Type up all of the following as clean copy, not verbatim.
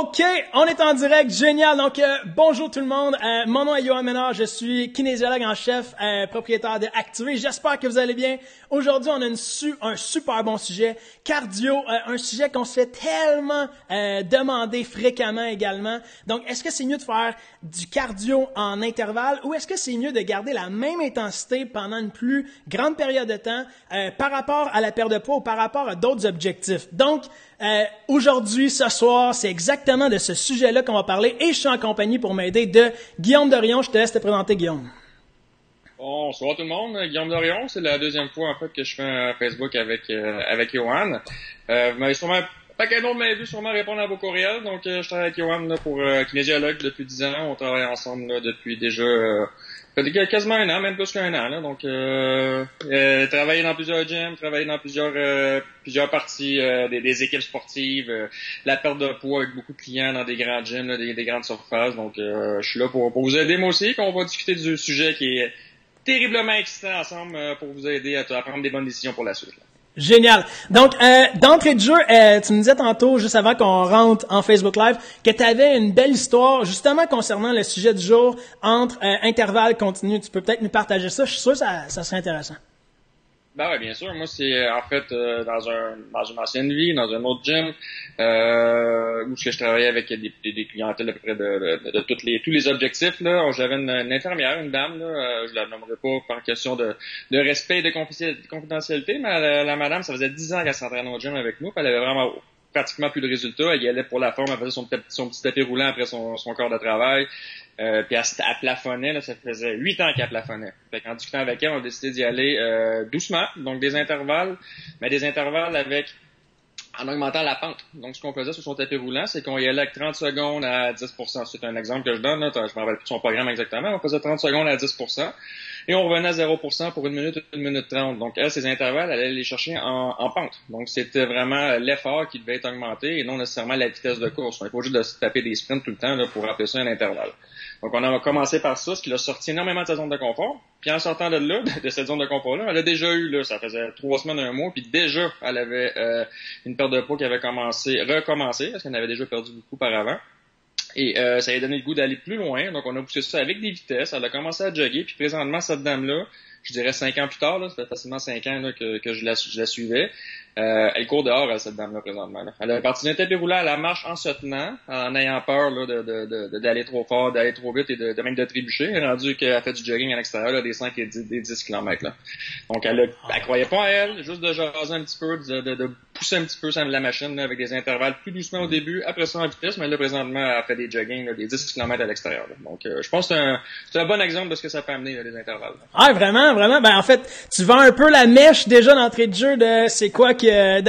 OK, on est en direct, génial. Donc, bonjour tout le monde. Mon nom est Johan Ménard, je suis kinésiologue en chef, propriétaire de Activé. J'espère que vous allez bien. Aujourd'hui, on a un super bon sujet, cardio, un sujet qu'on se fait tellement demander fréquemment également. Donc, est-ce que c'est mieux de faire du cardio en intervalle ou est-ce que c'est mieux de garder la même intensité pendant une plus grande période de temps par rapport à la perte de poids ou par rapport à d'autres objectifs? Donc, aujourd'hui, ce soir, c'est exactement de ce sujet-là qu'on va parler et je suis en compagnie pour m'aider de Guillaume Dorion. Je te laisse te présenter, Guillaume. Bonsoir tout le monde, Guillaume Dorion. C'est la deuxième fois en fait que je fais un Facebook avec Johan. Vous m'avez sûrement, pas qu'un autre m'avait vu sûrement répondre à vos courriels. Donc je travaille avec Johan là, pour kinésiologue depuis 10 ans. On travaille ensemble là, depuis déjà quasiment un an, même plus qu'un an. Là. Donc travailler dans plusieurs gyms, travailler dans plusieurs parties des équipes sportives, la perte de poids avec beaucoup de clients dans des grands gyms, là, des grandes surfaces. Donc je suis là pour vous aider moi aussi. On va discuter du sujet qui est terriblement excitant ensemble pour vous aider à prendre des bonnes décisions pour la suite. Là. Génial. Donc, d'entrée de jeu, tu me disais tantôt, juste avant qu'on rentre en Facebook Live, que tu avais une belle histoire justement concernant le sujet du jour entre intervalle continu. Tu peux peut-être nous partager ça. Je suis sûr que ça serait intéressant. Ben ouais, bien sûr. Moi, c'est en fait dans une ancienne vie, dans un autre gym, où je travaillais avec des clientèles à peu près de tous les objectifs. Là, j'avais une infirmière, une dame, là, je la nommerai pas par question de respect et de confidentialité, mais la madame, ça faisait 10 ans qu'elle s'entraînait au gym avec nous, puis elle avait vraiment pratiquement plus de résultats. Elle y allait pour la forme, elle faisait son petit tapis roulant après son corps de travail. Puis elle plafonnait, là, ça faisait 8 ans qu'elle plafonnait. Fait qu'en discutant avec elle, on a décidé d'y aller doucement, donc des intervalles, mais des intervalles en augmentant la pente. Donc, ce qu'on faisait sur son tapis roulant, c'est qu'on y allait avec 30 secondes à 10%. C'est un exemple que je donne, là, je me rappelle plus de son programme exactement. On faisait 30 secondes à 10%. Et on revenait à 0% pour 1 minute 30. Donc, elle, ces intervalles, elle allait les chercher en pente. Donc, c'était vraiment l'effort qui devait être augmenté et non nécessairement la vitesse de course. On n'est pas juste de se taper des sprints tout le temps là, pour appeler ça un intervalle. Donc, on a commencé par ça, ce qui l'a sorti énormément de sa zone de confort. Puis, en sortant de là, de cette zone de confort-là, elle a déjà eu, là, ça faisait 3 semaines, 1 mois, puis déjà, elle avait une perte de poids qui avait recommencé, parce qu'elle en avait déjà perdu beaucoup par avant. Et ça lui a donné le goût d'aller plus loin. Donc, on a poussé ça avec des vitesses. Elle a commencé à jogger. Puis, présentement, cette dame-là, je dirais 5 ans plus tard, là, ça fait facilement 5 ans là, que je la suivais. Elle court dehors, cette dame-là, présentement. Là. Elle a parti d'un tapis roulant à la marche en se tenant, en ayant peur là, d'aller trop fort, d'aller trop vite et de même de trébucher. Elle a rendu qu'elle fait du jogging à l'extérieur, là, des 5 et des 10 km. Là. Donc, elle croyait pas à elle, juste de jaser un petit peu, de pousser un petit peu la machine là, avec des intervalles plus doucement au début, après ça en vitesse, mais là, présentement, elle fait des jogging, là, des 10 km à l'extérieur. Là. Donc, je pense que c'est un bon exemple de ce que ça peut amener, là, les intervalles. Là. Ah, vraiment, vraiment. Ben, en fait, tu vends un peu la mèche déjà d'entrée de jeu de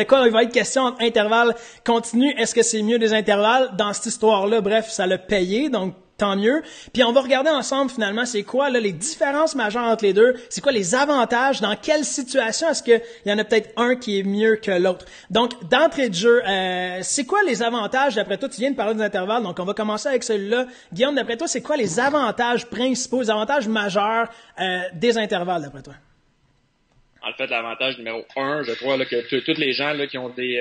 quoi il va être question entre intervalles continus. Est-ce que c'est mieux des intervalles? Dans cette histoire-là, bref, ça l'a payé, donc tant mieux. Puis on va regarder ensemble finalement c'est quoi là, les différences majeures entre les deux, c'est quoi les avantages, dans quelle situation est-ce qu'il y en a peut-être un qui est mieux que l'autre. Donc d'entrée de jeu, c'est quoi les avantages d'après toi? Tu viens de parler des intervalles, donc on va commencer avec celui-là. Guillaume, d'après toi, c'est quoi les avantages principaux, les avantages majeurs des intervalles d'après toi? En fait, l'avantage numéro 1, je crois là, que tous les gens là, qui ont des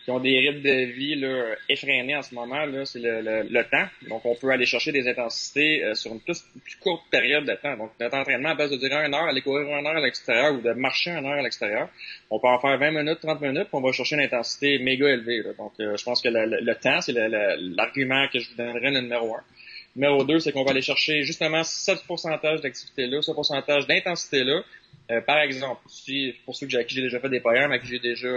rythmes de vie là, effrénés en ce moment, là, c'est le temps. Donc, on peut aller chercher des intensités sur une plus courte période de temps. Donc, notre entraînement, à base de durer 1 heure, aller courir 1 heure à l'extérieur ou de marcher 1 heure à l'extérieur, on peut en faire 20 minutes, 30 minutes, puis on va chercher une intensité méga élevée. Là. Donc, je pense que le temps, c'est l'argument que je vous donnerais le numéro 1. Numéro 2, c'est qu'on va aller chercher justement ce pourcentage d'activité-là, ce pourcentage d'intensité-là. Par exemple, pour ceux à qui j'ai déjà fait des programmes, à qui j'ai déjà,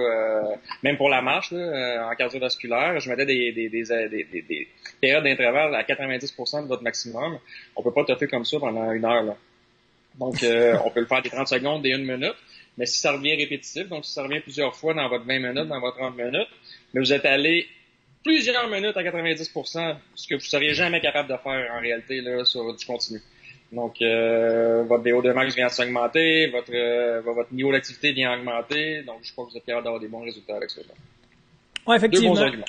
même pour la marche, là, en cardiovasculaire, je mettais des périodes d'intervalle à 90% de votre maximum. On peut pas toffer comme ça pendant 1 heure. Là. Donc, on peut le faire des 30 secondes, des 1 minute. Mais si ça revient répétitif, donc si ça revient plusieurs fois dans votre 20 minutes, dans votre 30 minutes, mais vous êtes allé plusieurs minutes à 90%, ce que vous seriez jamais capable de faire en réalité là sur du continu. Donc, votre VO2 max vient de s'augmenter, votre niveau d'activité vient augmenter, donc je crois que vous êtes capable d'avoir des bons résultats avec ça. Ouais, effectivement. Deux bons arguments.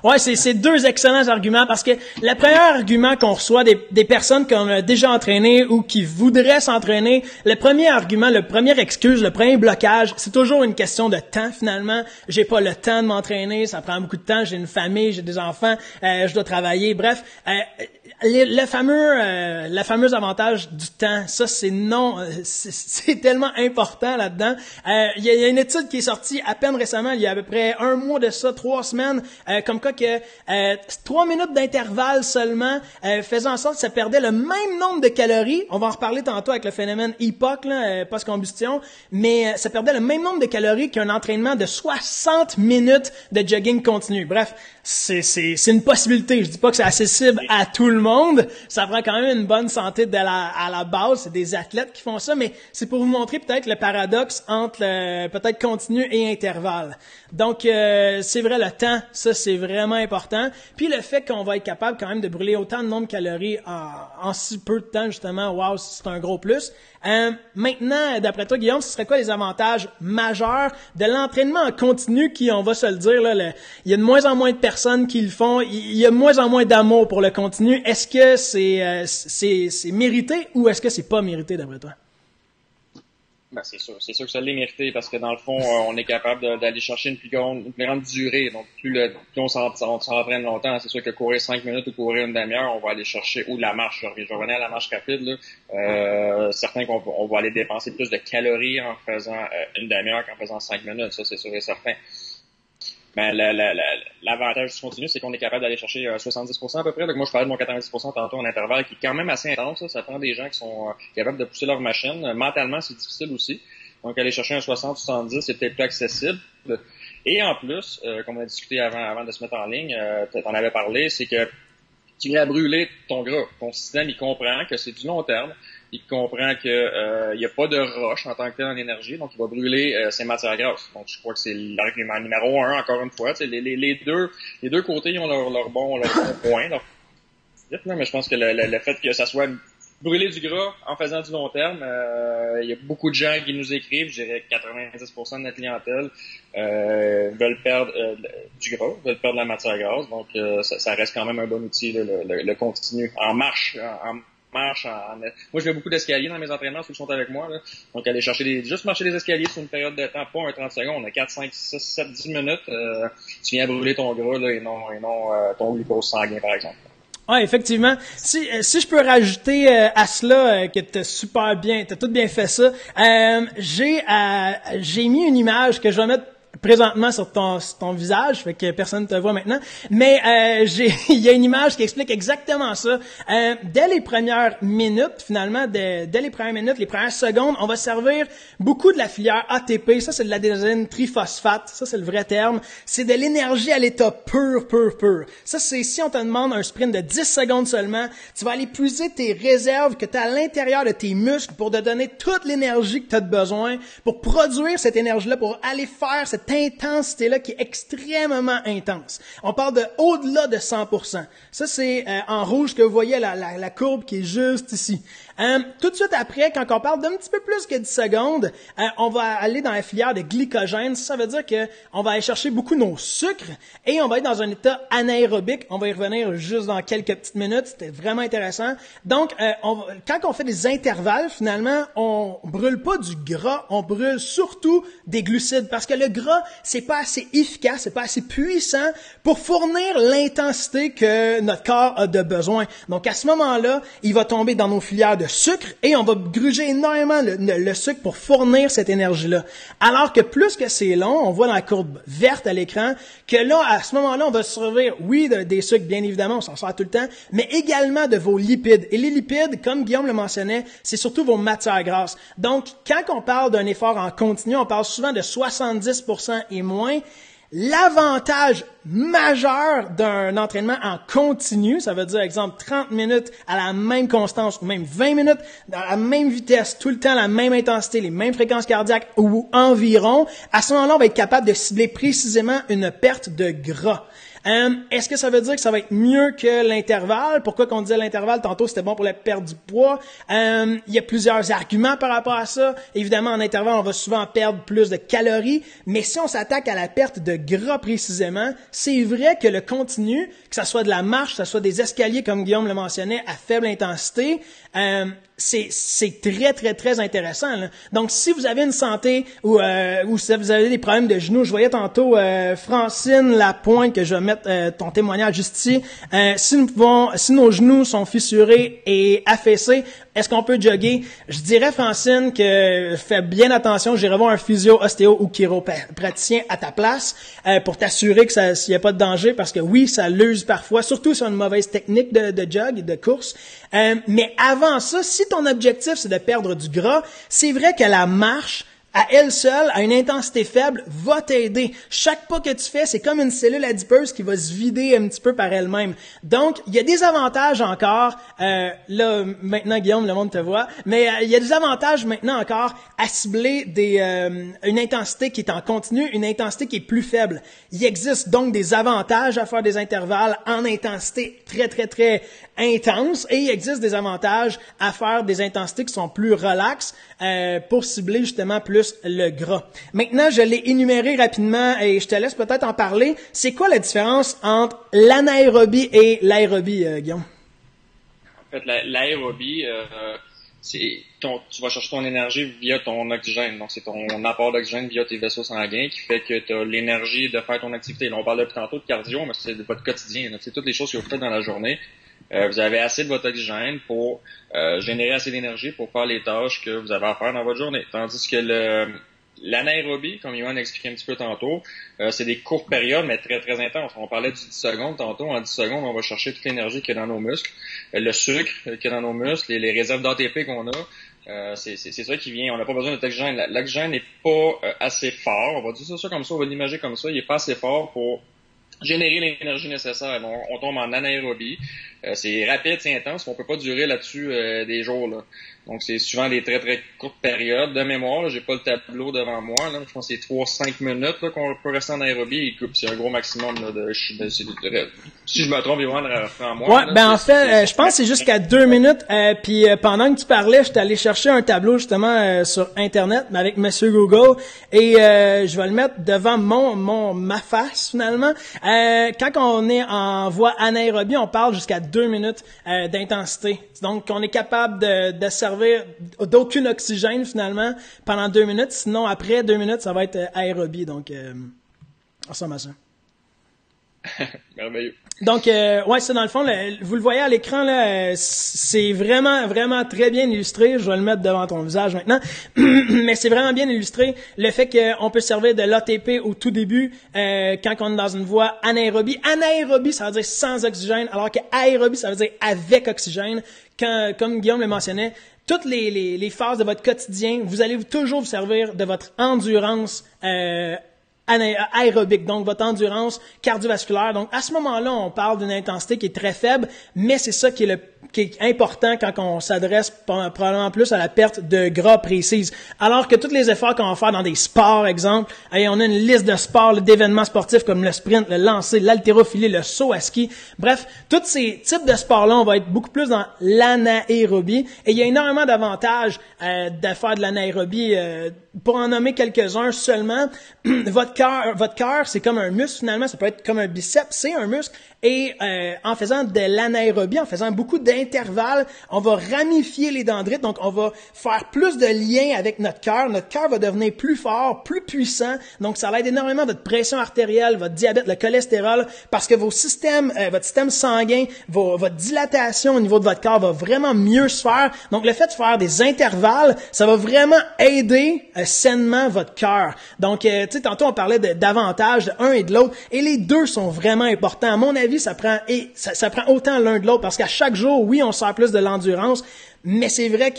Ouais, c'est deux excellents arguments parce que le premier argument qu'on reçoit des personnes qu'on a déjà entraînées ou qui voudraient s'entraîner, le premier argument, le premier excuse, le premier blocage, c'est toujours une question de temps finalement. J'ai pas le temps de m'entraîner, ça prend beaucoup de temps, j'ai une famille, j'ai des enfants, je dois travailler, bref. Le fameux avantage du temps, ça c'est non, c'est tellement important là-dedans. Il y a une étude qui est sortie à peine récemment, il y a à peu près 1 mois de ça, 3 semaines, comme quoi que 3 minutes d'intervalle seulement faisaient en sorte que ça perdait le même nombre de calories. On va en reparler tantôt avec le phénomène EPOC, post-combustion, mais ça perdait le même nombre de calories qu'un entraînement de 60 minutes de jogging continu. Bref, c'est une possibilité. Je dis pas que c'est accessible à tout le monde. Ça prend quand même une bonne santé à la base. C'est des athlètes qui font ça, mais c'est pour vous montrer peut-être le paradoxe entre peut-être continu et intervalle. Donc, c'est vrai, le temps, ça, c'est vraiment important. Puis le fait qu'on va être capable quand même de brûler autant de nombre de calories en si peu de temps, justement, wow, c'est un gros plus. Maintenant, d'après toi, Guillaume, ce serait quoi les avantages majeurs de l'entraînement en continu qui, on va se le dire, là, il y a de moins en moins de personnes qui le font, il y a de moins en moins d'amour pour le continu. Est-ce que c'est mérité ou est-ce que c'est pas mérité d'après toi? Ben, c'est sûr que ça l'est mérité parce que dans le fond, on est capable d'aller chercher une plus grande durée. Donc, plus on s'entraîne longtemps, c'est sûr que courir 5 minutes ou courir une demi-heure, on va aller chercher, ou la marche, je revenais à la marche rapide, là, certains qu'on va aller dépenser plus de calories en faisant une demi-heure qu'en faisant 5 minutes, ça c'est sûr et certain. Ben, l'avantage du continu, c'est qu'on est capable d'aller chercher 70% à peu près. Donc moi, je parlais de mon 90% tantôt en intervalle, qui est quand même assez intense. Ça prend des gens qui sont capables de pousser leur machine. Mentalement, c'est difficile aussi. Donc aller chercher un 60-70, c'est peut-être plus accessible. Et en plus, comme on a discuté avant de se mettre en ligne, t'en avais parlé, c'est que tu viens à brûler ton gras. Ton système, il comprend que c'est du long terme. Il comprend que il y a pas de rush en tant que tel en énergie, donc il va brûler ses matières grasses. Donc je crois que c'est l'argument numéro 1, encore une fois. Les deux côtés ils ont leur bon point. Mais je pense que le fait que ça soit brûler du gras en faisant du long terme, il y a beaucoup de gens qui nous écrivent, je dirais 90% de notre clientèle veulent perdre du gras, veulent perdre la matière grasse. Donc ça reste quand même un bon outil, là, le continu en marche. Moi, je fais beaucoup d'escaliers dans mes entraînements, ceux qui sont avec moi, là. Donc, aller chercher juste marcher les escaliers sur une période de temps, pas un 30 secondes, on a 4, 5, 6, 7, 10 minutes, tu viens brûler ton gras, là, et non ton glucose sanguin, par exemple. Ouais, effectivement. Si je peux rajouter à cela que t'as tout bien fait ça. J'ai mis une image que je vais mettre présentement sur ton visage, fait que personne ne te voit maintenant, mais il y a une image qui explique exactement ça. Dès les premières minutes, finalement, dès les premières minutes, les premières secondes, on va servir beaucoup de la filière ATP. Ça, c'est de l'adénosine triphosphate. Ça, c'est le vrai terme. C'est de l'énergie à l'état pur. Ça, c'est si on te demande un sprint de 10 secondes seulement, tu vas aller puiser tes réserves que tu as à l'intérieur de tes muscles pour te donner toute l'énergie que tu as besoin pour produire cette énergie-là, pour aller faire cette intensité-là qui est extrêmement intense. On parle de au-delà de 100%. Ça, c'est en rouge que vous voyez la courbe qui est juste ici. Tout de suite après, quand on parle d'un petit peu plus que 10 secondes, on va aller dans la filière de glycogène. Ça veut dire que on va aller chercher beaucoup nos sucres et on va être dans un état anaérobique. On va y revenir juste dans quelques petites minutes. C'était vraiment intéressant. Donc, quand on fait des intervalles, finalement, on brûle pas du gras, on brûle surtout des glucides parce que le gras, c'est pas assez efficace, c'est pas assez puissant pour fournir l'intensité que notre corps a de besoin. Donc, à ce moment-là, il va tomber dans nos filières de sucre et on va gruger énormément le sucre pour fournir cette énergie-là. Alors que plus que c'est long, on voit dans la courbe verte à l'écran que là, à ce moment-là, on va se servir, oui, des sucres, bien évidemment, on s'en sert tout le temps, mais également de vos lipides. Et les lipides, comme Guillaume le mentionnait, c'est surtout vos matières grasses. Donc, quand on parle d'un effort en continu, on parle souvent de 70% et moins. L'avantage majeur d'un entraînement en continu, ça veut dire, exemple, 30 minutes à la même constance ou même 20 minutes à la même vitesse, tout le temps la même intensité, les mêmes fréquences cardiaques ou environ, à ce moment-là, on va être capable de cibler précisément une perte de gras. Est-ce que ça veut dire que ça va être mieux que l'intervalle? Pourquoi qu'on disait l'intervalle? Tantôt, c'était bon pour la perte du poids. Il y a plusieurs arguments par rapport à ça. Évidemment, en intervalle, on va souvent perdre plus de calories. Mais si on s'attaque à la perte de gras précisément, c'est vrai que le continu, que ça soit de la marche, que ça soit des escaliers comme Guillaume le mentionnait, à faible intensité, c'est très, très, très intéressant, là. Donc, si vous avez une santé ou si vous avez des problèmes de genoux, je voyais tantôt Francine Lapointe, que je vais mettre ton témoignage juste ici. Si nos genoux sont fissurés et affaissés, est-ce qu'on peut jogger? Je dirais, Francine, que fais bien attention, j'irai voir un physio, ostéo ou chiropraticien à ta place pour t'assurer que s'il n'y a pas de danger, parce que oui, ça l'use parfois, surtout sur une mauvaise technique de jog et de course. Mais avant ça, si ton objectif, c'est de perdre du gras, c'est vrai que la marche, à elle seule, à une intensité faible, va t'aider. Chaque pas que tu fais, c'est comme une cellule adipeuse qui va se vider un petit peu par elle-même. Donc, il y a des avantages encore. Là, maintenant, Guillaume, le monde te voit. Mais il y a des avantages maintenant encore à cibler une intensité qui est en continu, une intensité qui est plus faible. Il existe donc des avantages à faire des intervalles en intensité très, très, très intense. Et il existe des avantages à faire des intensités qui sont plus relaxes pour cibler justement plus le gras. Maintenant, je l'ai énuméré rapidement et je te laisse peut-être en parler. C'est quoi la différence entre l'anaérobie et l'aérobie, Guillaume? En fait, l'aérobie, tu vas chercher ton énergie via ton oxygène. Donc, c'est ton apport d'oxygène via tes vaisseaux sanguins qui fait que tu as l'énergie de faire ton activité. Là, on parle depuis tantôt de cardio, mais c'est de votre quotidien. C'est toutes les choses que vous faites dans la journée. Vous avez assez de votre oxygène pour générer assez d'énergie pour faire les tâches que vous avez à faire dans votre journée. Tandis que l'anaérobie, comme Yohan a expliqué un petit peu tantôt, c'est des courtes périodes, mais très, très intenses. On parlait du 10 secondes tantôt. En 10 secondes, on va chercher toute l'énergie qu'il y a dans nos muscles, le sucre qu'il y a dans nos muscles, les réserves d'ATP qu'on a. C'est ça qui vient. On n'a pas besoin d'oxygène. L'oxygène n'est pas assez fort. On va dire ça comme ça, on va l'imaginer comme ça. Il n'est pas assez fort pour générer l'énergie nécessaire. On tombe en anaérobie. C'est rapide, c'est intense, mais on peut pas durer là-dessus des jours, là. Donc, c'est souvent des très, très courtes périodes. De mémoire, là, j'ai pas le tableau devant moi, là. Je pense que c'est 3-5 minutes, là, qu'on peut rester en aérobie. Et c'est un gros maximum, là, si je me trompe, Yohan, reprends-moi. Ouais, là, en fait, je pense que c'est jusqu'à 2 minutes. Puis pendant que tu parlais, je suis allé chercher un tableau, justement, sur Internet, mais avec Monsieur Google. Et je vais le mettre devant ma face, finalement. Quand on est en voie anaérobie, on parle jusqu'à 2 minutes d'intensité. Donc, on est capable de servir d'aucun oxygène, finalement, pendant 2 minutes. Sinon, après 2 minutes, ça va être aérobie. Donc, ressemble à ça. Merveilleux. Donc, ouais, c'est dans le fond, vous le voyez à l'écran, là, c'est vraiment, vraiment très bien illustré. Je vais le mettre devant ton visage maintenant. Mais c'est vraiment bien illustré le fait qu'on peut servir de l'ATP au tout début quand on est dans une voie anaérobie. Anaérobie, ça veut dire sans oxygène, alors que aérobie, ça veut dire avec oxygène. Comme Guillaume le mentionnait, toutes les phases de votre quotidien, vous allez toujours vous servir de votre endurance aérobique, donc votre endurance cardiovasculaire. Donc, à ce moment-là, on parle d'une intensité qui est très faible, mais c'est ça qui est important quand on s'adresse probablement plus à la perte de gras précise. Alors que tous les efforts qu'on va faire dans des sports, exemple, on a une liste de sports, d'événements sportifs comme le sprint, le lancer, l'haltérophilie, le saut à ski. Bref, tous ces types de sports-là, on va être beaucoup plus dans l'anaérobie. Et il y a énormément d'avantages de faire de l'anaérobie. Pour en nommer quelques-uns seulement, votre cœur, c'est comme un muscle finalement, ça peut être comme un biceps, c'est un muscle. Et en faisant de l'anaérobie, en faisant beaucoup d'intervalles, on va ramifier les dendrites, donc on va faire plus de liens avec notre cœur. Notre cœur va devenir plus fort, plus puissant, donc ça aide énormément votre pression artérielle, votre diabète, le cholestérol, parce que votre système sanguin, votre dilatation au niveau de votre corps va vraiment mieux se faire. Donc le fait de faire des intervalles, ça va vraiment aider sainement votre cœur. Donc, tu sais, tantôt on parlait d'avantages de un et de l'autre, et les deux sont vraiment importants. À mon avis, ça prend autant l'un de l'autre, parce qu'à chaque jour, oui, on sert plus de l'endurance, mais c'est vrai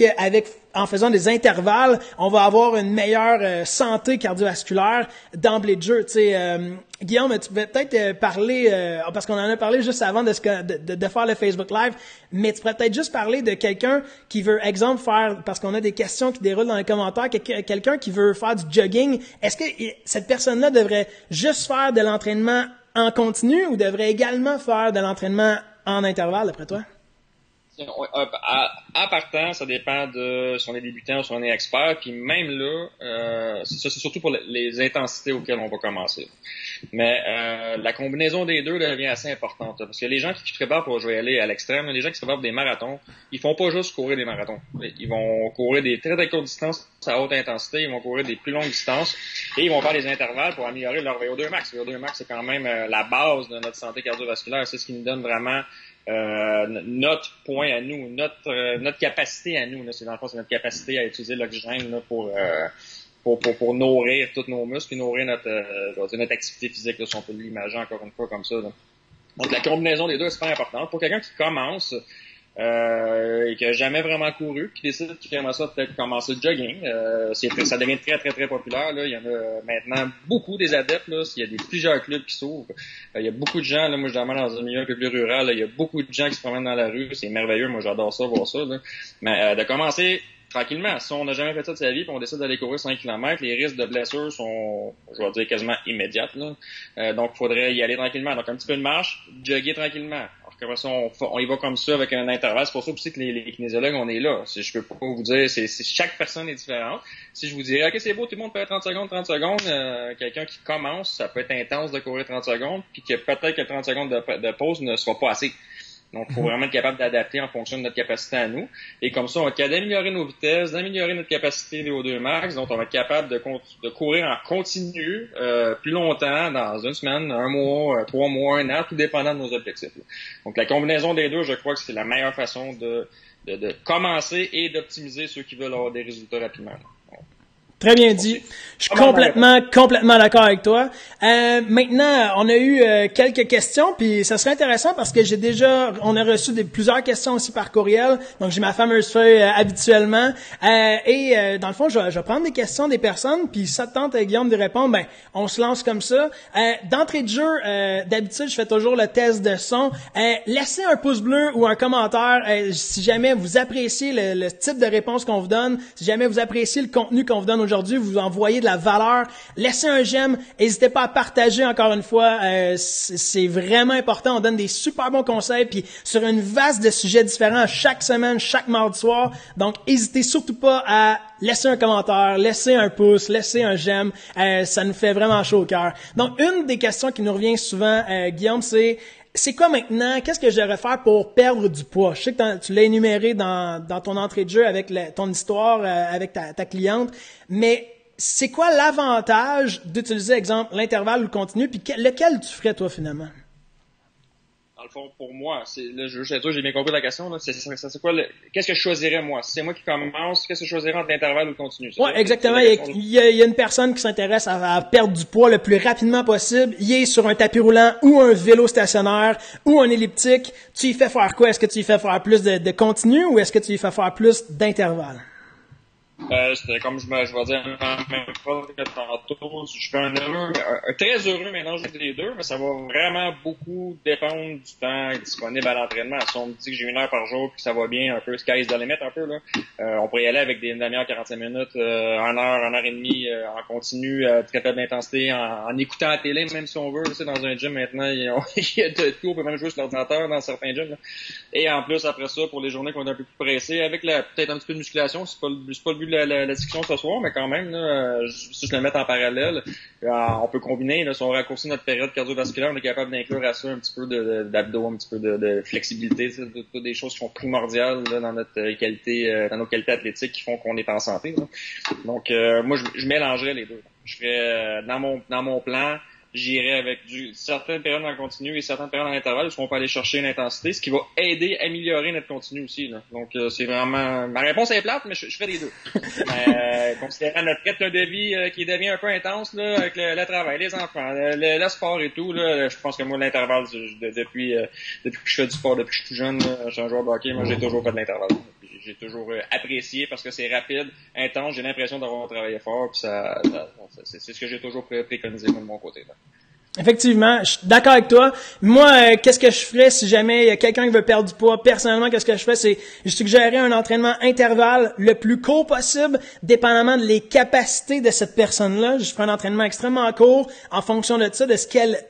en faisant des intervalles, on va avoir une meilleure santé cardiovasculaire d'emblée de jeu. Tu sais, Guillaume, tu peux peut-être parler, parce qu'on en a parlé juste avant de faire le Facebook Live, mais tu pourrais peut-être juste parler de quelqu'un qui veut, exemple, parce qu'on a des questions qui déroulent dans les commentaires, quelqu'un qui veut faire du jogging. Est-ce que cette personne-là devrait juste faire de l'entraînement en continu ou devrait également faire de l'entraînement en intervalle, d'après toi? En partant, ça dépend de si on est débutant ou si on est expert. Puis même là, c'est surtout pour les intensités auxquelles on va commencer. Mais la combinaison des deux devient assez importante. Parce que les gens qui se préparent pour jouer aller à l'extrême, les gens qui se préparent pour des marathons, ils font pas juste courir des marathons. Ils vont courir des très très courtes distances à haute intensité, ils vont courir des plus longues distances et ils vont faire des intervalles pour améliorer leur VO2 max. Le VO2 max, c'est quand même la base de notre santé cardiovasculaire. C'est ce qui nous donne vraiment notre point à nous, notre capacité à nous. Là. C'est dans le fond, c'est notre capacité à utiliser l'oxygène là, pour nourrir tous nos muscles et nourrir notre activité physique, là, si on peut l'imager encore une fois comme ça. Là. Donc la combinaison des deux est super importante. Pour quelqu'un qui commence et qui a jamais vraiment couru, qui décide qu'il aimerait ça peut-être commencer le jogging, ça devient très très très populaire. Là. Il y en a maintenant beaucoup des adeptes. Là. Il y a plusieurs clubs qui s'ouvrent. Il y a beaucoup de gens. Là, moi, je demande dans un milieu un peu plus rural. Là, il y a beaucoup de gens qui se promènent dans la rue. C'est merveilleux. Moi, j'adore ça, voir ça. Là. Mais de commencer tranquillement. Si on n'a jamais fait ça de sa vie et on décide d'aller courir 5 km, les risques de blessures sont, je vais dire, quasiment immédiates. Là. Donc, il faudrait y aller tranquillement. Donc, un petit peu de marche, jogger tranquillement. Après ça, on y va comme ça avec un intervalle. C'est pour ça aussi que les kinésiologues, on est là. Je peux pas vous dire, chaque personne est différente. Si je vous dirais, OK, c'est beau, tout le monde peut faire 30 secondes, quelqu'un qui commence, ça peut être intense de courir 30 secondes, puis que peut-être que 30 secondes de pause ne sera pas assez. Donc, il faut vraiment être capable d'adapter en fonction de notre capacité à nous. Et comme ça, on va être capable d'améliorer nos vitesses, d'améliorer notre capacité VO2 max. Donc, on va être capable de courir en continu plus longtemps, dans une semaine, un mois, 3 mois, un an, tout dépendant de nos objectifs. Là. Donc, la combinaison des deux, je crois que c'est la meilleure façon de commencer et d'optimiser ceux qui veulent avoir des résultats rapidement. Très bien dit. Je suis complètement d'accord avec toi. Maintenant, on a eu quelques questions, puis ça serait intéressant parce que on a reçu plusieurs questions aussi par courriel. Donc, j'ai ma fameuse feuille habituellement. Dans le fond, je vais prendre des questions des personnes, puis si ça te tente, Guillaume, de répondre, ben, on se lance comme ça. D'entrée de jeu, d'habitude, je fais toujours le test de son. Laissez un pouce bleu ou un commentaire si jamais vous appréciez le type de réponse qu'on vous donne, si jamais vous appréciez le contenu qu'on vous donne aujourd'hui, vous envoyez de la valeur, laissez un j'aime, n'hésitez pas à partager encore une fois, c'est vraiment important, on donne des super bons conseils, puis sur une vaste de sujets différents chaque semaine, chaque mardi soir, donc n'hésitez surtout pas à laisser un commentaire, laisser un pouce, laisser un j'aime, ça nous fait vraiment chaud au cœur. Donc une des questions qui nous revient souvent, Guillaume, c'est quoi maintenant? Qu'est-ce que je devrais faire pour perdre du poids? Je sais que tu l'as énuméré dans ton entrée de jeu avec ton histoire avec ta cliente, mais c'est quoi l'avantage d'utiliser, exemple, l'intervalle ou le continu, puis lequel tu ferais toi finalement? Dans le fond, pour moi, je sais pas, j'ai bien compris la question, là. C'est quoi qu'est-ce que je choisirais, moi? Si c'est moi qui commence, qu'est-ce que je choisirais entre l'intervalle ou le continu? Ouais, exactement. Il y a une personne qui s'intéresse à perdre du poids le plus rapidement possible. Il est sur un tapis roulant ou un vélo stationnaire ou un elliptique. Tu y fais faire quoi? Est-ce que tu y fais faire plus de continu ou est-ce que tu y fais faire plus d'intervalle? C'était comme je vais dire même pas que tantôt, je fais un très heureux mélange des deux, mais ça va vraiment beaucoup dépendre du temps disponible à l'entraînement. Si on me dit que j'ai 1 heure par jour puis ça va bien, un peu sky's the limit un peu là, on pourrait y aller avec des demi-heure 45 minutes, 1 heure et demie en continu, très faible intensité, en écoutant la télé même si on veut. Tu sais, dans un gym maintenant, il y a de tout, on peut même jouer sur l'ordinateur dans certains gyms. Là. Et en plus après ça, pour les journées qu'on est un peu plus pressées, avec peut-être un petit peu de musculation, c'est pas le but de la discussion ce soir, mais quand même, là, si je le mets en parallèle, on peut combiner, là, si on raccourcit notre période cardiovasculaire, on est capable d'inclure à ça un petit peu d'abdos, un petit peu de flexibilité, toutes des choses qui sont primordiales là, dans notre qualité, dans nos qualités athlétiques qui font qu'on est en santé. Là. Donc, moi, je mélangerais les deux. Je ferais dans mon plan, j'irai avec certaines périodes en continu et certaines périodes en intervalle où on peut aller chercher une intensité, ce qui va aider à améliorer notre continu aussi. Là. Donc, c'est vraiment... Ma réponse est plate, mais je ferai les deux. Considérant notre rythme de vie qui devient un peu intense là, avec le travail, les enfants, le sport et tout, là, je pense que moi, l'intervalle, depuis que je fais du sport, depuis que je suis tout jeune, là, je suis un joueur de hockey, moi, j'ai toujours fait de l'intervalle. J'ai toujours apprécié parce que c'est rapide, intense, j'ai l'impression d'avoir travaillé fort, puis c'est ce que j'ai toujours préconisé moi, de mon côté. Là. Effectivement, je suis d'accord avec toi. Moi, qu'est-ce que je ferais si jamais il y a quelqu'un qui veut perdre du poids? Personnellement, qu'est-ce que je fais? C'est, je suggérerais un entraînement intervalle le plus court possible, dépendamment de les capacités de cette personne-là. Je ferai un entraînement extrêmement court en fonction de ça, de ce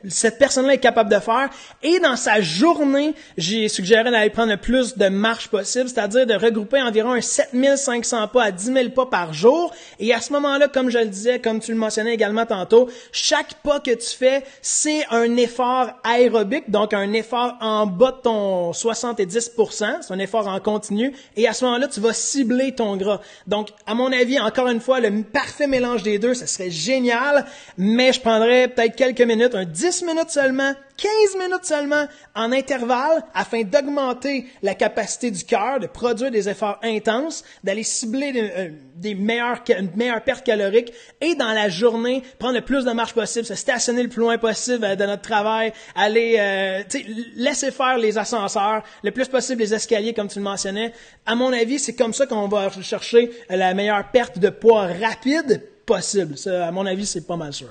cette personne-là est capable de faire. Et dans sa journée, j'ai suggéré d'aller prendre le plus de marche possible, c'est-à-dire de regrouper environ un 7500 pas à 10 000 pas par jour. Et à ce moment-là, comme je le disais, comme tu le mentionnais également tantôt, chaque pas que tu fais, c'est un effort aérobique, donc un effort en bas de ton 70%, c'est un effort en continu, et à ce moment-là, tu vas cibler ton gras. Donc, à mon avis, encore une fois, le parfait mélange des deux, ça serait génial, mais je prendrais peut-être quelques minutes, 10 minutes seulement, 15 minutes seulement en intervalle afin d'augmenter la capacité du cœur, de produire des efforts intenses, d'aller cibler une meilleure perte calorique et dans la journée, prendre le plus de marche possible, se stationner le plus loin possible de notre travail, aller laisser faire les ascenseurs, le plus possible les escaliers comme tu le mentionnais. À mon avis, c'est comme ça qu'on va chercher la meilleure perte de poids rapide possible. Ça, à mon avis, c'est pas mal sûr.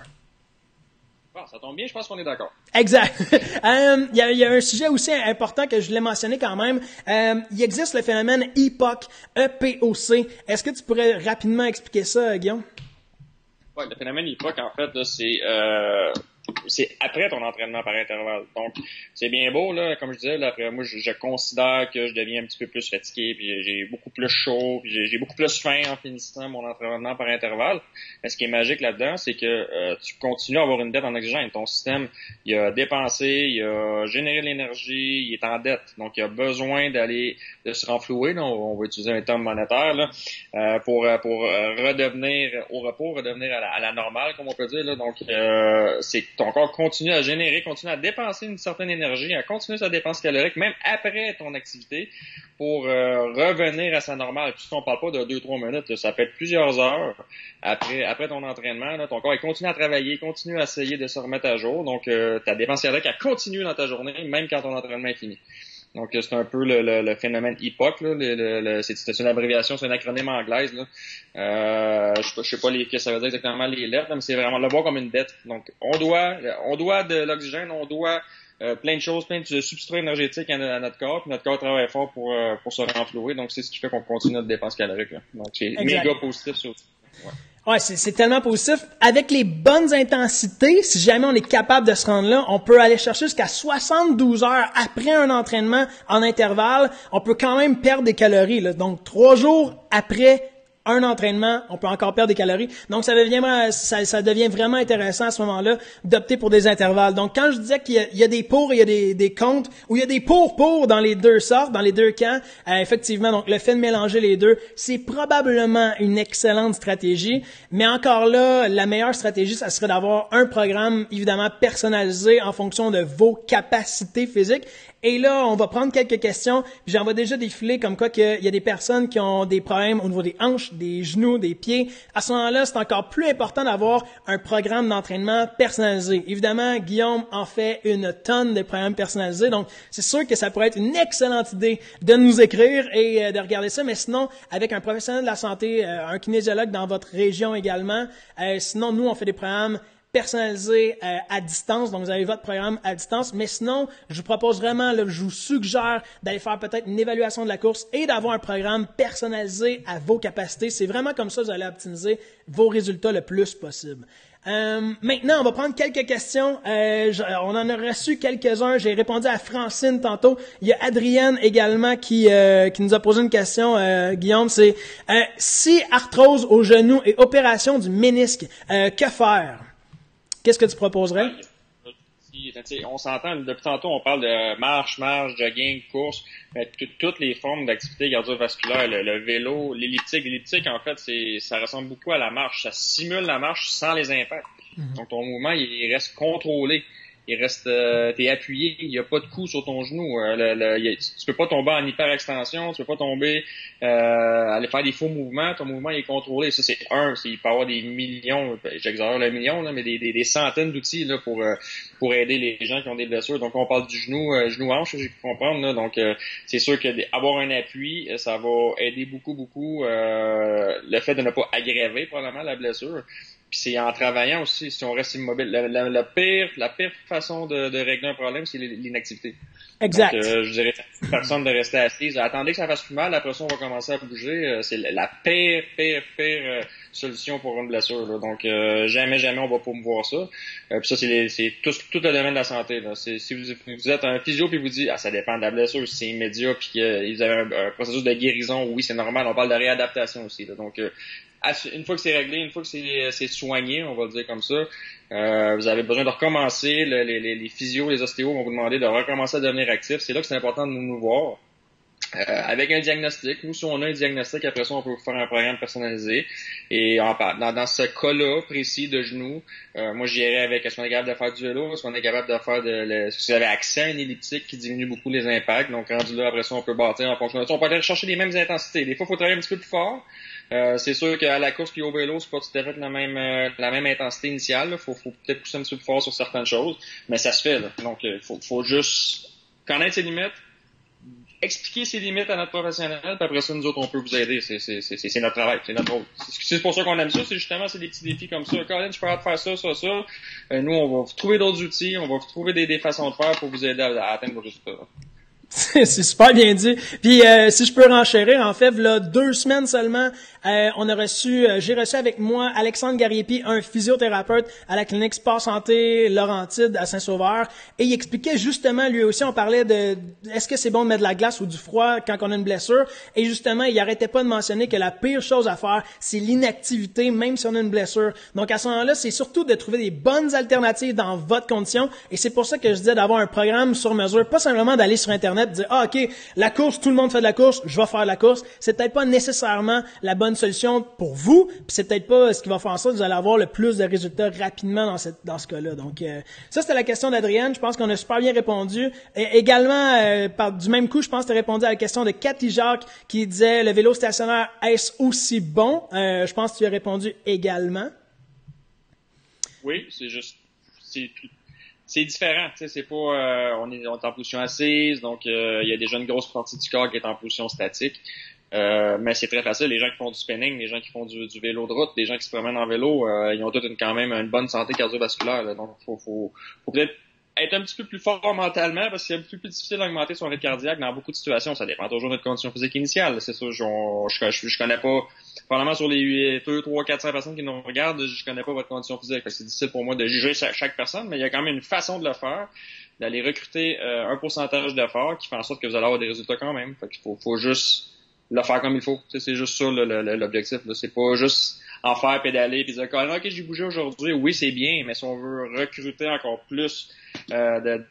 Ça tombe bien, je pense qu'on est d'accord. Exact. Il y a un sujet aussi important que je voulais mentionner quand même. Il existe le phénomène EPOC, E-P-O-C. Est-ce que tu pourrais rapidement expliquer ça, Guillaume? Ouais, le phénomène EPOC, en fait, là, c'est après ton entraînement par intervalle. Donc, c'est bien beau, là, comme je disais, là, après moi, je considère que je deviens un petit peu plus fatigué, puis j'ai beaucoup plus chaud, puis j'ai beaucoup plus faim en finissant mon entraînement par intervalle. Mais ce qui est magique là-dedans, c'est que tu continues à avoir une dette en oxygène. Ton système, il a dépensé, il a généré de l'énergie, il est en dette. Donc, il a besoin de se renflouer, là, on va utiliser un terme monétaire, là, pour redevenir au repos, redevenir à la normale, comme on peut dire, là. Donc, c'est ton corps continue à générer, continue à dépenser une certaine énergie, à continuer sa dépense calorique, même après ton activité, pour revenir à sa normale. Puis on parle pas de 2-3 minutes, là, ça peut être plusieurs heures après ton entraînement. Là, ton corps il continue à travailler, il continue à essayer de se remettre à jour. Donc, ta dépense calorique, elle continue dans ta journée, même quand ton entraînement est fini. Donc, c'est un peu le phénomène EPOC, là, c'est une abréviation, c'est un acronyme anglaise, là. Je sais pas que ça veut dire exactement les lettres, mais c'est vraiment le voir comme une dette. Donc, on doit de l'oxygène, on doit plein de choses, plein de substrats énergétiques à notre corps, puis notre corps travaille fort pour se renflouer. Donc, c'est ce qui fait qu'on continue notre dépense calorique, là. Donc, c'est méga positif, ça aussi. Ouais. Ouais, c'est tellement positif. Avec les bonnes intensités, si jamais on est capable de se rendre là, on peut aller chercher jusqu'à 72 heures après un entraînement en intervalle. On peut quand même perdre des calories, là. Donc, 3 jours après un entraînement, on peut encore perdre des calories. Donc, ça devient vraiment intéressant à ce moment-là d'opter pour des intervalles. Donc, quand je disais qu'il y a des pour et il y a des contre, ou il y a des pour dans les deux sortes, dans les deux camps, effectivement, donc le fait de mélanger les deux, c'est probablement une excellente stratégie. Mais encore là, la meilleure stratégie, ça serait d'avoir un programme, évidemment, personnalisé en fonction de vos capacités physiques. Et là, on va prendre quelques questions. J'en vois déjà défiler comme quoi qu'il y a des personnes qui ont des problèmes au niveau des hanches, des genoux, des pieds. À ce moment-là, c'est encore plus important d'avoir un programme d'entraînement personnalisé. Évidemment, Guillaume en fait une tonne de programmes personnalisés. Donc, c'est sûr que ça pourrait être une excellente idée de nous écrire et de regarder ça. Mais sinon, avec un professionnel de la santé, un kinésiologue dans votre région également. Sinon, nous, on fait des programmes personnalisé à distance, donc vous avez votre programme à distance, mais sinon, je vous propose vraiment, là, je vous suggère d'aller faire peut-être une évaluation de la course et d'avoir un programme personnalisé à vos capacités. C'est vraiment comme ça que vous allez optimiser vos résultats le plus possible. Maintenant, on va prendre quelques questions. On en a reçu quelques-uns. J'ai répondu à Francine tantôt. Il y a Adrienne également qui nous a posé une question, Guillaume. C'est si arthrose au genou et opération du ménisque, que faire? Qu'est-ce que tu proposerais? On s'entend, depuis tantôt, on parle de marche, jogging, course, toutes les formes d'activité cardiovasculaire, le vélo, l'elliptique. L'elliptique, en fait, ça ressemble beaucoup à la marche. Ça simule la marche sans les impacts. Mm-hmm. Donc, ton mouvement, il reste contrôlé. T'es appuyé, il n'y a pas de coup sur ton genou. Tu peux pas tomber en hyperextension, tu peux pas tomber, aller faire des faux mouvements, ton mouvement il est contrôlé. Ça, il peut y avoir des millions, j'exagère le million, là, mais des centaines d'outils, là, pour aider les gens qui ont des blessures. Donc, on parle du genou-hanche, j'ai pu comprendre, là. Donc, c'est sûr que avoir un appui, ça va aider beaucoup, le fait de ne pas aggraver, probablement, la blessure. Puis c'est en travaillant aussi, si on reste immobile. La pire façon de régler un problème, c'est l'inactivité. Exact. Donc, je dirais à personne de rester assise. Attendez que ça fasse plus mal, après ça, on va commencer à bouger. C'est la pire solution pour une blessure. Là. Donc, jamais on va promouvoir ça. Puis ça, c'est tout le domaine de la santé. Là. Si vous êtes un physio puis vous dites, ça dépend de la blessure, si c'est immédiat puis que vous avez un processus de guérison, oui, c'est normal. On parle de réadaptation aussi. Là. Donc, une fois que c'est réglé, une fois que c'est soigné, on va le dire comme ça, vous avez besoin de recommencer. Les physios, les ostéos vont vous demander de recommencer à devenir actif. C'est là que c'est important de nous voir. Avec un diagnostic. Nous, si on a un diagnostic, après ça, on peut vous faire un programme personnalisé. Et dans ce cas-là précis de genou, moi, j'irais avec est-ce qu'on est capable de faire du vélo, est-ce qu'on est capable de faire si vous avez accès à une elliptique qui diminue beaucoup les impacts. Donc, rendu là, après ça, on peut bâtir en fonction de ça. On peut aller chercher les mêmes intensités. Des fois, il faut travailler un petit peu plus fort. C'est sûr qu'à la course puis au vélo, c'est pas tout à fait la même intensité initiale. Il faut peut-être pousser un petit peu plus fort sur certaines choses, mais ça se fait. Là. Donc, faut juste connaître ses limites, expliquer ses limites à notre professionnel, puis après ça, nous autres, on peut vous aider. C'est notre travail, c'est notre rôle. C'est pour ça qu'on aime ça, c'est justement, c'est des petits défis comme ça. Colin, je peux pas faire ça. Nous, on va vous trouver d'autres outils, on va vous trouver des façons de faire pour vous aider à atteindre vos résultats. C'est super bien dit. Puis si je peux renchérir, en fait, là 2 semaines seulement, j'ai reçu avec moi Alexandre Gariepi, un physiothérapeute à la clinique Sport Santé Laurentide à Saint-Sauveur, et il expliquait justement, lui aussi, on parlait de est-ce que c'est bon de mettre de la glace ou du froid quand on a une blessure, et justement, il arrêtait pas de mentionner que la pire chose à faire, c'est l'inactivité, même si on a une blessure. Donc à ce moment-là, c'est surtout de trouver des bonnes alternatives dans votre condition, et c'est pour ça que je disais d'avoir un programme sur mesure, pas simplement d'aller sur Internet de dire, OK, la course, tout le monde fait de la course, je vais faire de la course. C'est peut-être pas nécessairement la bonne solution pour vous, puis c'est peut-être pas ce qui va faire en sorte que vous allez avoir le plus de résultats rapidement dans ce cas-là. Donc, ça, c'était la question d'Adrienne. Je pense qu'on a super bien répondu. Et également, du même coup, je pense que tu as répondu à la question de Cathy Jacques qui disait, le vélo stationnaire, est-ce aussi bon? Je pense que tu as répondu également. Oui, c'est différent, tu sais, c'est pas on est en position assise, donc il y a déjà une grosse partie du corps qui est en position statique. Mais c'est très facile, les gens qui font du spinning, les gens qui font du vélo de route, les gens qui se promènent en vélo, ils ont quand même une bonne santé cardiovasculaire, là, donc faut peut-être être un petit peu plus fort mentalement parce que c'est un petit peu plus difficile d'augmenter son rythme cardiaque dans beaucoup de situations. Ça dépend toujours de notre condition physique initiale. C'est sûr, je connais pas, probablement sur les 2, 3, 400 personnes qui nous regardent, je connais pas votre condition physique. C'est difficile pour moi de juger chaque personne, mais il y a quand même une façon de le faire, d'aller recruter un pourcentage d'efforts qui fait en sorte que vous allez avoir des résultats quand même. Fait qu'il faut juste le faire comme il faut. C'est juste ça l'objectif. Là. C'est pas juste en faire pédaler puis dire OK, j'ai bougé aujourd'hui. Oui, c'est bien, mais si on veut recruter encore plus de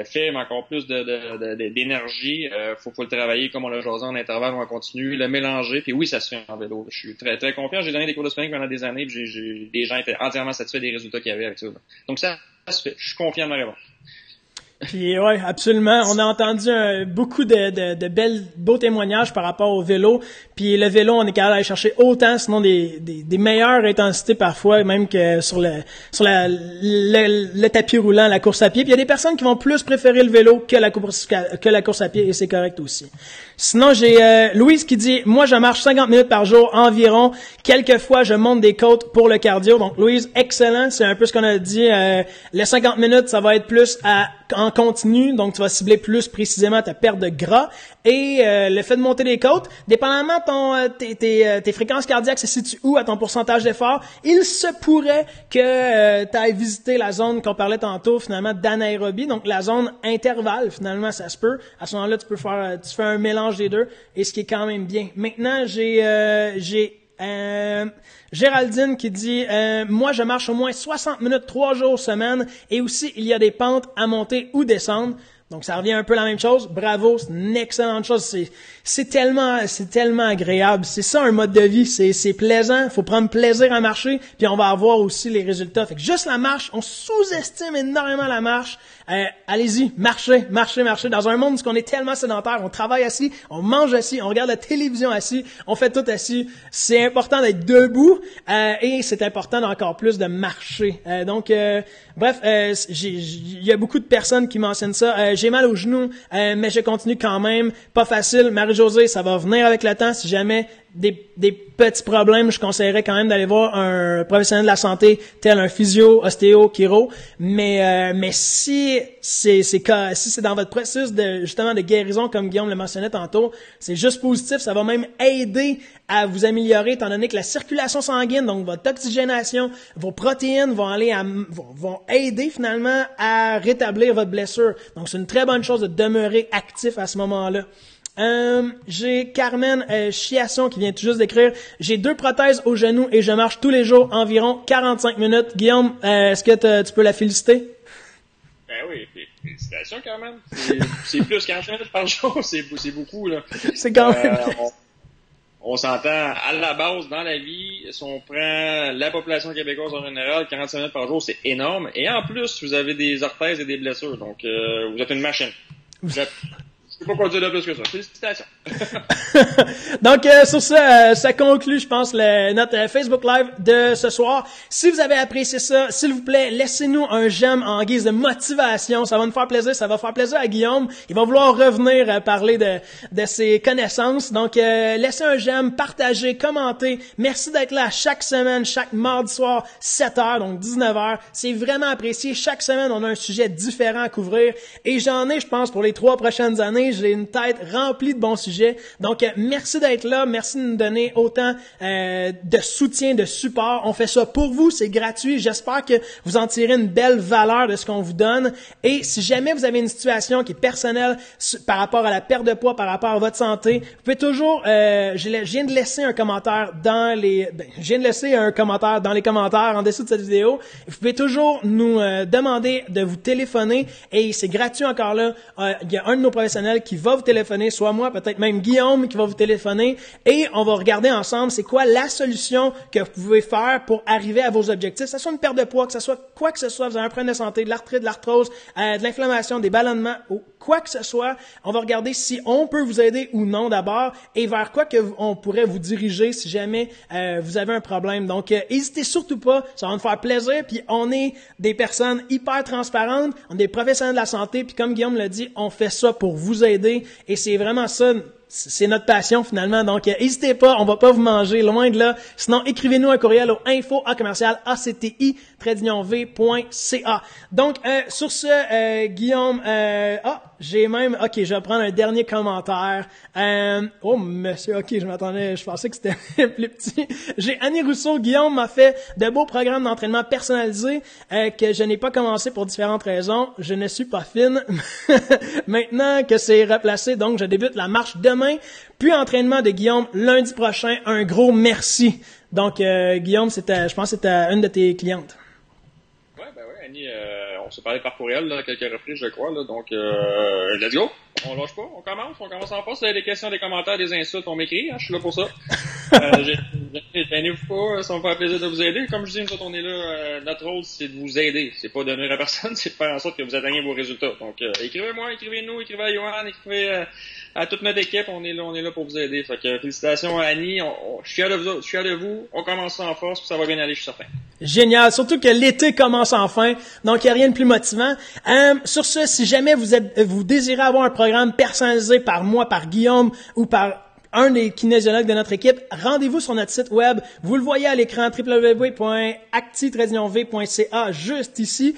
film, encore plus d'énergie, faut le travailler comme on l'a jasé en intervalle ou en continu, le mélanger. Puis oui, ça se fait en vélo. Je suis très très confiant. J'ai donné des cours de spinning pendant des années, puis des gens étaient entièrement satisfaits des résultats qu'il y avait avec ça. Là. Donc ça se fait. Je suis confiant de ma réponse. Puis ouais, absolument. On a entendu beaucoup de beaux témoignages par rapport au vélo. Puis le vélo, on est capable d'aller chercher autant, sinon des meilleures intensités parfois, même que sur le tapis roulant, la course à pied. Puis il y a des personnes qui vont plus préférer le vélo que la course à pied, et c'est correct aussi. Sinon, j'ai Louise qui dit, moi je marche 50 minutes par jour environ. Quelquefois, je monte des côtes pour le cardio. Donc Louise, excellent. C'est un peu ce qu'on a dit. Les 50 minutes, ça va être plus en continu, donc tu vas cibler plus précisément ta perte de gras, et le fait de monter les côtes, dépendamment tes fréquences cardiaques se situent où à ton pourcentage d'effort, il se pourrait que tu ailles visiter la zone qu'on parlait tantôt finalement d'anaérobie, donc la zone intervalle finalement, ça se peut. À ce moment-là, tu fais un mélange des deux, et ce qui est quand même bien. Maintenant, j'ai Géraldine qui dit moi je marche au moins 60 minutes 3 jours semaine, et aussi il y a des pentes à monter ou descendre. Donc ça revient un peu la même chose. Bravo, c'est une excellente chose. C'est tellement agréable. C'est ça un mode de vie. C'est plaisant. Faut prendre plaisir à marcher. Puis on va avoir aussi les résultats. Fait que juste la marche, on sous-estime énormément la marche. Allez-y, marchez. Dans un monde où on est tellement sédentaire, on travaille assis, on mange assis, on regarde la télévision assis, on fait tout assis. C'est important d'être debout et c'est important encore plus de marcher. Bref, il y a beaucoup de personnes qui mentionnent ça. J'ai mal aux genoux, mais je continue quand même. Pas facile. Marie-Josée, ça va venir avec le temps si jamais des petits problèmes, je conseillerais quand même d'aller voir un professionnel de la santé tel un physio, ostéo, chiro. Mais si c'est dans votre processus justement de guérison, comme Guillaume le mentionnait tantôt, c'est juste positif. Ça va même aider à vous améliorer, étant donné que la circulation sanguine, donc votre oxygénation, vos protéines vont aider finalement à rétablir votre blessure. Donc, c'est une très bonne chose de demeurer actif à ce moment-là. J'ai Carmen Chiasson qui vient tout juste d'écrire: j'ai 2 prothèses au genou et je marche tous les jours environ 45 minutes. Guillaume, est-ce que tu peux la féliciter? Ben oui, félicitations quand même. C'est plus 45 minutes par jour, c'est beaucoup là. C'est quand même. On s'entend à la base dans la vie, si on prend la population québécoise en général, 45 minutes par jour, c'est énorme. Et en plus, vous avez des orthèses et des blessures, donc vous êtes une machine. Je peux pas quoi dire de plus que ça. Félicitations. Donc, sur ça, ça conclut, je pense, notre Facebook Live de ce soir. Si vous avez apprécié ça, s'il vous plaît, laissez-nous un j'aime en guise de motivation. Ça va nous faire plaisir. Ça va faire plaisir à Guillaume. Il va vouloir revenir parler de ses connaissances. Donc, laissez un j'aime, partagez, commentez. Merci d'être là chaque semaine, chaque mardi soir, 7h, donc 19h. C'est vraiment apprécié. Chaque semaine, on a un sujet différent à couvrir. Et j'en ai, je pense, pour les 3 prochaines années. J'ai une tête remplie de bons sujets. Donc, merci d'être là. Merci de nous donner autant de soutien, de support. On fait ça pour vous. C'est gratuit. J'espère que vous en tirez une belle valeur de ce qu'on vous donne. Et si jamais vous avez une situation qui est personnelle par rapport à la perte de poids, par rapport à votre santé, vous pouvez toujours... je viens de laisser un commentaire dans les... je viens de laisser un commentaire dans les commentaires en dessous de cette vidéo. Vous pouvez toujours nous demander de vous téléphoner. Et c'est gratuit encore là. Il y a un de nos professionnels qui va vous téléphoner, soit moi, peut-être même Guillaume qui va vous téléphoner, et on va regarder ensemble c'est quoi la solution que vous pouvez faire pour arriver à vos objectifs. Que ce soit une perte de poids, que ce soit quoi que ce soit, vous avez un problème de santé, de l'arthrite, de l'arthrose, de l'inflammation, des ballonnements, ou quoi que ce soit, on va regarder si on peut vous aider ou non d'abord, et vers quoi que on pourrait vous diriger si jamais vous avez un problème. Donc, n'hésitez surtout pas, ça va nous faire plaisir, puis on est des personnes hyper transparentes, on est des professionnels de la santé, puis comme Guillaume l'a dit, on fait ça pour vous aider, et c'est vraiment ça, c'est notre passion finalement. Donc, n'hésitez pas, on va pas vous manger, loin de là. Sinon, écrivez-nous un courriel au info@acti-v.ca. Donc, sur ce, Guillaume, j'ai même, ok, je vais prendre un dernier commentaire. Oh, monsieur, ok, je pensais que c'était plus petit. J'ai Annie Rousseau: Guillaume m'a fait de beaux programmes d'entraînement personnalisés que je n'ai pas commencé pour différentes raisons. Je ne suis pas fine. Maintenant que c'est replacé, donc je débute la marche demain, puis entraînement de Guillaume lundi prochain. Un gros merci. Donc, Guillaume, je pense que c'était une de tes clientes. Ouais, Annie, on s'est parlé par courriel là, quelques reprises, je crois. Là, donc, let's go. On lâche pas, on commence en force. Si vous avez des questions, des commentaires, des insultes, on m'écrit, je suis là pour ça. Gênez-vous pas, ça me fait plaisir de vous aider. Comme je dis, nous autres, on est là, notre rôle, c'est de vous aider. C'est pas de nuire à personne, c'est de faire en sorte que vous atteigniez vos résultats. Donc, écrivez-moi, écrivez-nous, écrivez à Johan, écrivez à toute notre équipe, on est là pour vous aider. Fait que félicitations à Annie, je suis fier de vous, je suis fier de vous, on commence ça en force, puis ça va bien aller, je suis certain. Génial, surtout que l'été commence enfin, donc il n'y a rien de plus motivant. Sur ce, si jamais vous désirez avoir un programme personnalisé par moi, par Guillaume ou par un des kinésiologues de notre équipe, rendez-vous sur notre site web. Vous le voyez à l'écran, www.acti-v.ca, juste ici.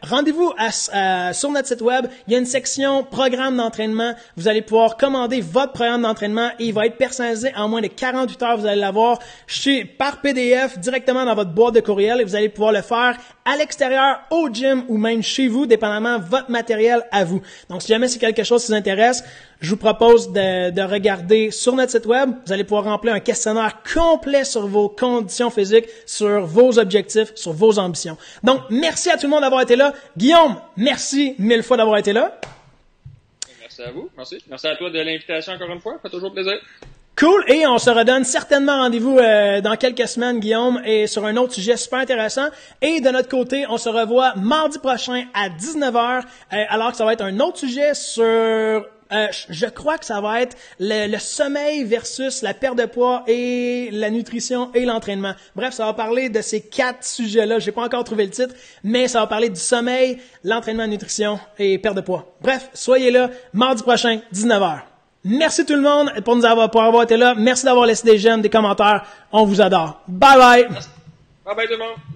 Rendez-vous sur notre site web. Il y a une section programme d'entraînement. Vous allez pouvoir commander votre programme d'entraînement et il va être personnalisé en moins de 48 heures. Vous allez l'avoir par PDF directement dans votre boîte de courriel et vous allez pouvoir le faire à l'extérieur, au gym ou même chez vous, dépendamment de votre matériel à vous. Donc, si jamais c'est quelque chose qui vous intéresse, je vous propose de regarder sur notre site web. Vous allez pouvoir remplir un questionnaire complet sur vos conditions physiques, sur vos objectifs, sur vos ambitions. Donc, merci à tout le monde d'avoir été là. Guillaume, merci 1000 fois d'avoir été là. Merci à vous. Merci. Merci à toi de l'invitation encore une fois. Ça fait toujours plaisir. Cool, et on se redonne certainement rendez-vous dans quelques semaines, Guillaume, et sur un autre sujet super intéressant. Et de notre côté, on se revoit mardi prochain à 19h, alors que ça va être un autre sujet sur... je crois que ça va être le sommeil versus la perte de poids et la nutrition et l'entraînement. Bref, ça va parler de ces 4 sujets-là. J'ai pas encore trouvé le titre, mais ça va parler du sommeil, l'entraînement, nutrition et perte de poids. Bref, soyez là mardi prochain, 19h. Merci tout le monde pour avoir été là. Merci d'avoir laissé des j'aime, des commentaires. On vous adore. Bye bye! Bye bye tout le monde!